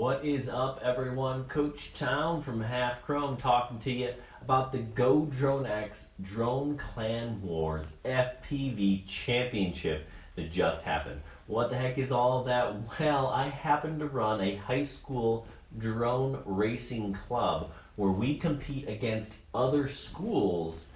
What is up, everyone? Coach Town from Half Chrome talking to you about the GoDroneX Drone Clan Wars FPV Championship that just happened. What the heck is all of that? Well, I happen to run a high school drone racing club where we compete against other schools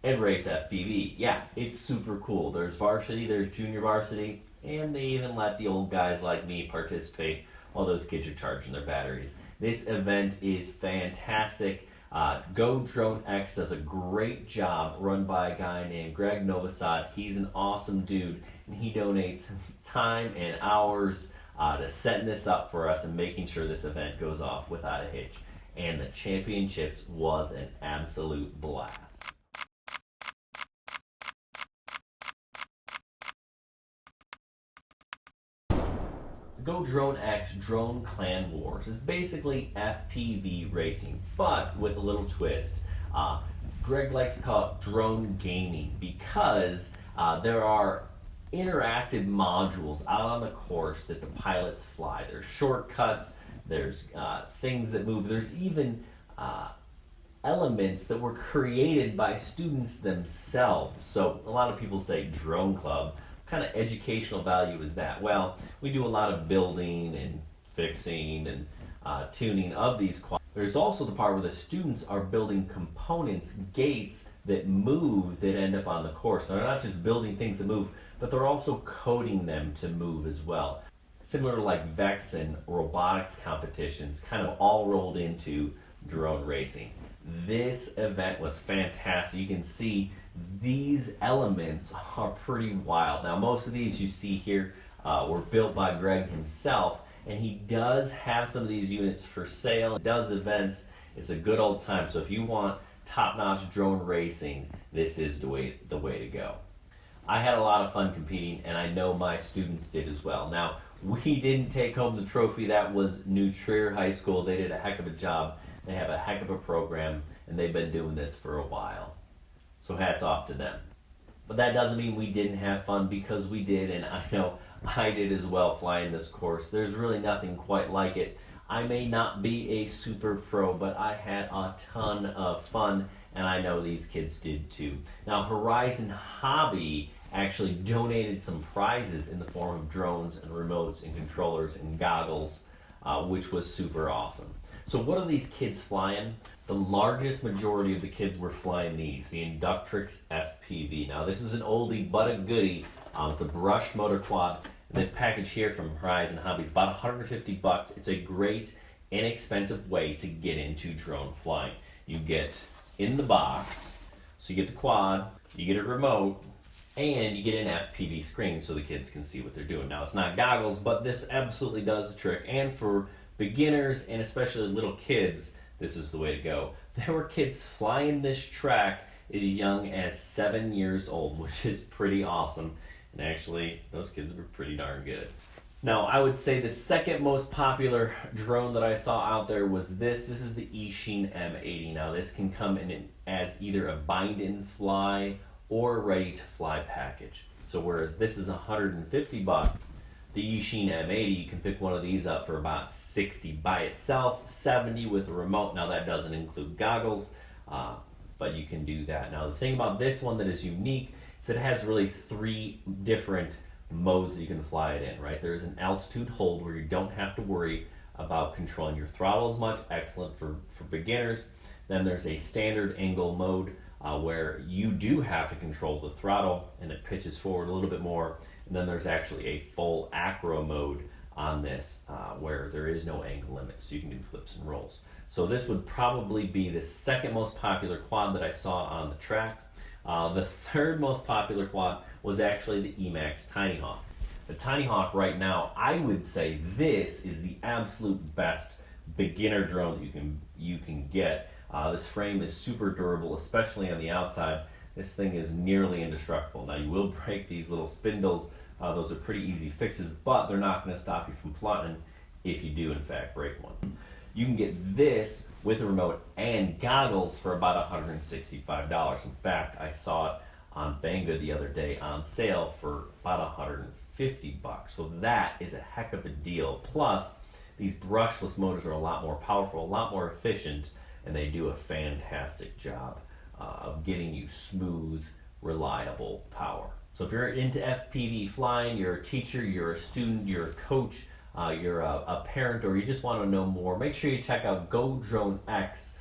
and race FPV. Yeah, it's super cool. There's varsity, there's junior varsity, and they even let the old guys like me participate while those kids are charging their batteries. This event is fantastic. GoDroneX does a great job, run by a guy named Greg Novosad. He's an awesome dude, and he donates time and hours to setting this up for us and making sure this event goes off without a hitch. And the championships was an absolute blast. GoDroneX Drone Clan Wars is basically FPV racing, but with a little twist. Greg likes to call it drone gaming because there are interactive modules out on the course that the pilots fly. There's shortcuts, there's things that move, there's even elements that were created by students themselves. So a lot of people say drone club. What kind of educational value is that? Well, we do a lot of building and fixing and tuning of these quads. There's also the part where the students are building components, gates that move, that end up on the course. They're not just building things that move, but they're also coding them to move as well. Similar to like VEX and robotics competitions, kind of all rolled into drone racing. This event was fantastic. You can see these elements are pretty wild. Now, most of these you see here were built by Greg himself, and he does have some of these units for sale. He does events. It's a good old time. So if you want top-notch drone racing, this is the way to go. I had a lot of fun competing, and I know my students did as well. Now, we didn't take home the trophy. That was New Trier High School. They did a heck of a job. They have a heck of a program, and they've been doing this for a while. So hats off to them. But that doesn't mean we didn't have fun, because we did, and I know I did as well flying this course. There's really nothing quite like it. I may not be a super pro, but I had a ton of fun, and I know these kids did too. Now, Horizon Hobby actually donated some prizes in the form of drones and remotes and controllers and goggles, which was super awesome. So what are these kids flying? The largest majority of the kids were flying these, the Inductrix FPV. Now this is an oldie but a goodie. It's a brush motor quad. And this package here from Horizon Hobby is about 150 bucks. It's a great, inexpensive way to get into drone flying. You get in the box, so you get the quad, you get a remote, and you get an FPV screen so the kids can see what they're doing. Now it's not goggles, but this absolutely does the trick. And for beginners and especially little kids, this is the way to go. There were kids flying this track as young as 7 years old, which is pretty awesome. And actually, those kids were pretty darn good. Now, I would say the second most popular drone that I saw out there was this. This is the Eachine M80. Now, this can come in as either a bind-and-fly or ready-to-fly package. So whereas this is 150 bucks, the Eachine M80, you can pick one of these up for about 60 by itself, 70 with a remote. Now that doesn't include goggles, but you can do that. Now the thing about this one that is unique is that it has really 3 different modes that you can fly it in, right? There's an altitude hold where you don't have to worry about controlling your throttle as much, excellent for beginners. Then there's a standard angle mode where you do have to control the throttle and it pitches forward a little bit more. And then there's actually a full acro mode on this where there is no angle limit, so you can do flips and rolls. So this would probably be the second most popular quad that I saw on the track. The third most popular quad was actually the Emax Tiny Hawk. The Tiny Hawk right now, I would say this is the absolute best beginner drone that you can get. This frame is super durable, especially on the outside. This thing is nearly indestructible. Now you will break these little spindles. Those are pretty easy fixes, but they're not going to stop you from flying if you do in fact break one. You can get this with a remote and goggles for about $165. In fact, I saw it on Banggood the other day on sale for about 150 bucks. So that is a heck of a deal. Plus, These brushless motors are a lot more powerful, a lot more efficient, and they do a fantastic job of getting you smooth, reliable power. So if you're into FPV flying, you're a teacher, you're a student, you're a coach, you're a parent, or you just want to know more, make sure you check out GoDroneX,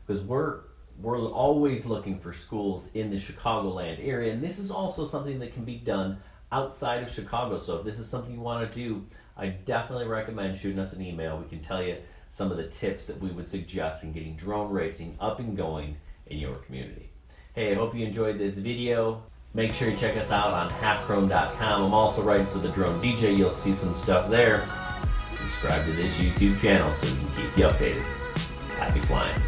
because we're always looking for schools in the Chicagoland area, and this is also something that can be done outside of Chicago. So if this is something you want to do, I definitely recommend shooting us an email. We can tell you some of the tips that we would suggest in getting drone racing up and going in your community. Hey, I hope you enjoyed this video. Make sure you check us out on halfchrome.com. I'm also writing for the Drone DJ. You'll see some stuff there. Subscribe to this YouTube channel so we can keep you updated. Happy flying.